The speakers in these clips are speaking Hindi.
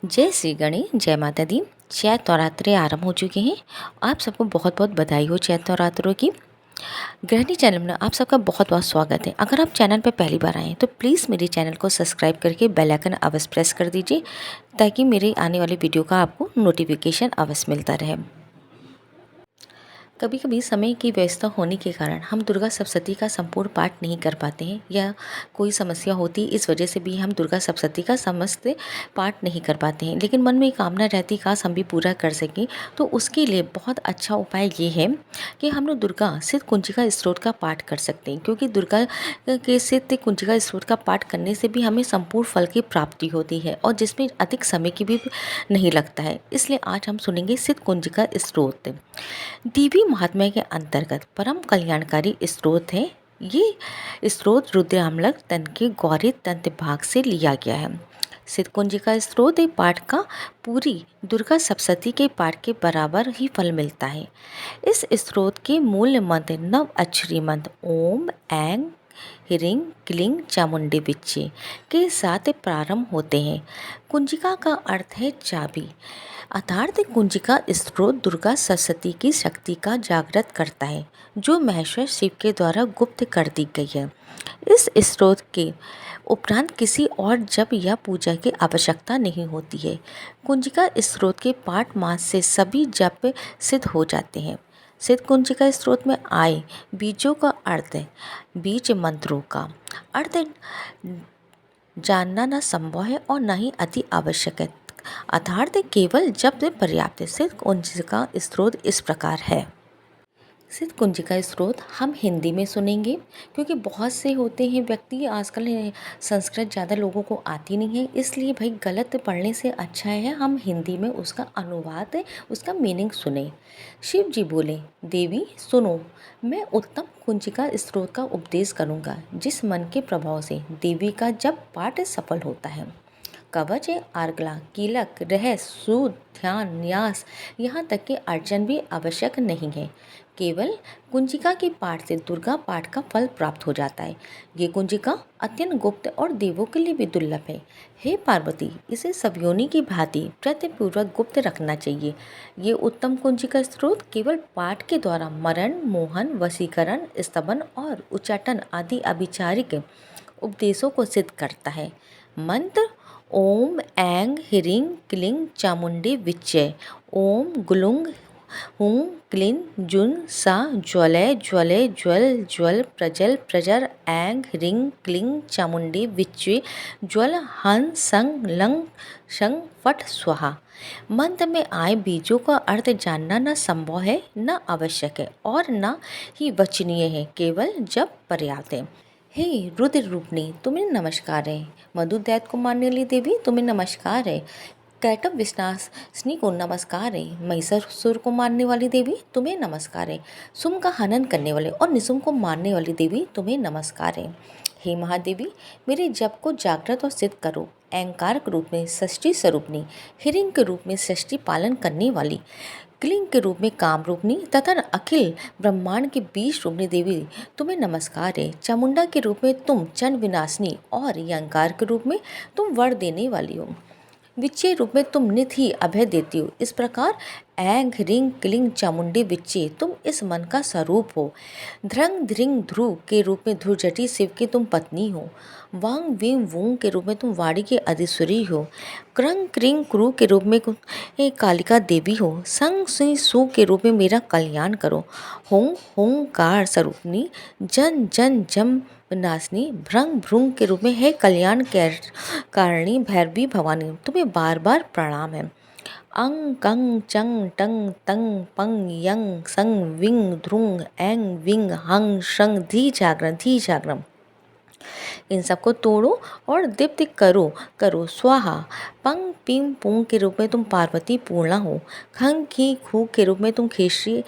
जय श्री गणेश, जय माता दी। चैत्र नवरात्रे आरंभ हो चुके हैं। आप सबको बहुत बहुत बधाई हो चैत्र नवरात्रों की। गृहिणी चैनल में आप सबका बहुत बहुत स्वागत है। अगर आप चैनल पर पहली बार आए हैं तो प्लीज़ मेरे चैनल को सब्सक्राइब करके बेल आइकन अवश्य प्रेस कर दीजिए, ताकि मेरे आने वाली वीडियो का आपको नोटिफिकेशन अवश्य मिलता रहे। कभी कभी समय की व्यस्तता होने के कारण हम दुर्गा सप्तशती का संपूर्ण पाठ नहीं कर पाते हैं, या कोई समस्या होती, इस वजह से भी हम दुर्गा सप्तशती का समस्त पाठ नहीं कर पाते हैं। लेकिन मन में कामना रहती, काश हम भी पूरा कर सकें। तो उसके लिए बहुत अच्छा उपाय ये है कि हम लोग दुर्गा सिद्ध कुंजिका स्तोत्र का पाठ कर सकते हैं, क्योंकि दुर्गा के सिद्ध कुंजिका स्तोत्र का पाठ करने से भी हमें संपूर्ण फल की प्राप्ति होती है, और जिसमें अधिक समय की भी नहीं लगता है। इसलिए आज हम सुनेंगे सिद्ध कुंजिका स्तोत्र। देवी महात्म्य के अंतर्गत परम कल्याणकारी स्रोत है। ये स्रोत रुद्रामलक तंत्र के गौरी तंत्र भाग से लिया गया है। सिद्ध कुंजिका स्रोत एक पाठ का पूरी दुर्गा सप्तशती के पाठ के बराबर ही फल मिलता है। इस स्रोत के मूल मंत्र नव अक्षरी मंत्र ओम ऐं ह्रीं क्लीं चामुंडे विच्चे के साथ प्रारंभ होते हैं। कुंजिका का अर्थ है चाबी, अर्थात कुंजिका स्रोत दुर्गा सप्तशती की शक्ति का जागृत करता है, जो महेश्वर शिव के द्वारा गुप्त कर दी गई है। इस स्रोत के उपरांत किसी और जप या पूजा की आवश्यकता नहीं होती है। कुंजिका स्रोत के पाठ मास से सभी जप सिद्ध हो जाते हैं। सिद्ध कुंजिका स्रोत में आए बीजों का अर्थ है, बीज मंत्रों का अर्थ जानना न संभव है और न ही अति आवश्यक है, अर्थात केवल जप से पर्याप्त है। सिद्ध कुंजिका स्रोत इस प्रकार है। सिद्ध कुंजिका स्रोत हम हिंदी में सुनेंगे, क्योंकि बहुत से होते हैं व्यक्ति, आजकल संस्कृत ज़्यादा लोगों को आती नहीं है, इसलिए भाई गलत पढ़ने से अच्छा है हम हिंदी में उसका अनुवाद, उसका मीनिंग सुने। शिव जी बोले, देवी सुनो, मैं उत्तम कुंजिका स्रोत का उपदेश करूँगा, जिस मन के प्रभाव से देवी का जब पाठ सफल होता है। कवच, आर्गला, कीलक, रहस्य, सूद, ध्यान, न्यास, यहाँ तक कि अर्चन भी आवश्यक नहीं है। केवल कुंजिका के पाठ से दुर्गा पाठ का फल प्राप्त हो जाता है। ये कुंजिका अत्यंत गुप्त और देवों के लिए भी दुर्लभ है। हे पार्वती, इसे सब योनि की भांति प्रत्यपूर्वक गुप्त रखना चाहिए। ये उत्तम कुंजिका स्रोत केवल पाठ के द्वारा मरण, मोहन, वशीकरण, स्तवन और उच्चाटन आदि अभिचारिक उपदेशों को सिद्ध करता है। मंत्र ओम ऐं ह्रीं क्लीं चामुंडे विच्चे। ओम ग्लुंग हुं क्लीं जुन सा ज्वलय ज्वलय ज्वल ज्वल प्रजल प्रजर ऐं ह्रीं क्लीं चामुंडे विच्चे ज्वल हं सं लं शं फट स्वाहा। मंत्र में आए बीजों का अर्थ जानना न संभव है, न आवश्यक है और न ही वचनीय है, केवल जब पर्याप्त है। हे रुद्र रूपनी, तुम्हें नमस्कार है। मधु दैत्य को मारने वाली देवी, तुम्हें नमस्कार है। कैटव विनाशिनी को नमस्कार है। महिषासुर को मारने वाली देवी, तुम्हें नमस्कार है। सुम का हनन करने वाले और निसुम को मारने वाली देवी, तुम्हें नमस्कार है। हे महादेवी, मेरे जप को जागृत और सिद्ध करो। अहंकार के रूप में षष्ठी स्वरूपनी, हिरिंग के रूप में षष्ठी पालन करने वाली, क्लिंग के रूप में काम रूपनी तथा अखिल ब्रह्मांड के बीज रूपनी देवी, तुम्हें नमस्कार है। चामुंडा के रूप में तुम चंड विनाशिनी और यंकार के रूप में तुम वर देने वाली हो। विच्चे रूप में तुम नित ही अभय देती हो। इस प्रकार ऐं ह्रीं क्लीं चामुंडे विच्चे तुम इस मन का स्वरूप हो। ध्रंग ध्रिंग ध्रुव के रूप में ध्रुजटी शिव की तुम पत्नी हो। वांग वीं वूंग के रूप में तुम वाणी की अधिश्वरी हो। क्रंग क्रिंग क्रू के रूप में कालिका देवी हो। संग सुई सु के रूप में मेरा कल्याण करो। हों होंकार स्वरूपनी, जन जन जम नासनी, भ्रंग भ्रुंग के रूप में है कल्याण कारिणी भैरवी भवानी, तुम्हें बार बार प्रणाम है। अंग कंग चंग टंग तंग पंग यंग संग विंग ध्रुंग ऐंग विंग हंग शंग धी जागरण, इन सबको तोड़ो और दीप्त करो करो स्वाहा। पंग पिंग पुंग के रूप में तुम पार्वती पूर्णा हो। खंग खी खू के रूप में तुम खेश्री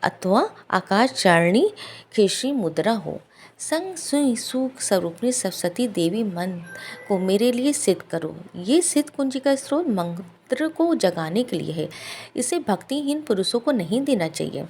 अथवा आकाश चारणी खेश्री मुद्रा हो। संग सुई सुख स्वरूपनी सरस्वती देवी मन को मेरे लिए सिद्ध करो। ये सिद्ध कुंजी का स्रोत मंत्र को जगाने के लिए है, इसे भक्तिहीन पुरुषों को नहीं देना चाहिए।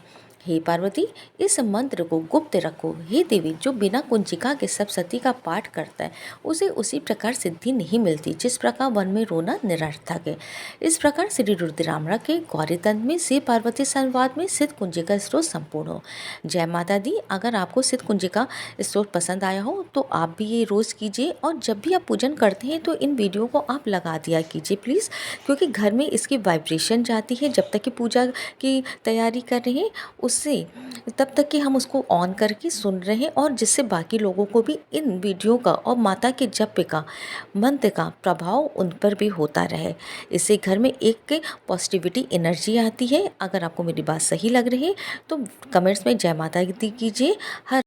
हे पार्वती, इस मंत्र को गुप्त रखो। हे देवी, जो बिना कुंजिका के सप्तशती का पाठ करता है उसे उसी प्रकार सिद्धि नहीं मिलती जिस प्रकार वन में रोना निरर्थक है। इस प्रकार श्री रुद्रामरा के गौरी तंत्र में शिव पार्वती संवाद में सिद्ध कुंजिका स्त्रोत संपूर्ण हो। जय माता दी। अगर आपको सिद्ध कुंजिका स्त्रोत पसंद आया हो तो आप भी ये रोज़ कीजिए, और जब भी आप पूजन करते हैं तो इन वीडियो को आप लगा दिया कीजिए प्लीज़, क्योंकि घर में इसकी वाइब्रेशन जाती है जब तक कि पूजा की तैयारी कर रहे हैं, उससे तब तक कि हम उसको ऑन करके सुन रहे हैं, और जिससे बाकी लोगों को भी इन वीडियो का और माता के जप का मंत्र का प्रभाव उन पर भी होता रहे। इससे घर में एक पॉजिटिविटी एनर्जी आती है। अगर आपको मेरी बात सही लग रही है तो कमेंट्स में जय माता दी कीजिए। हर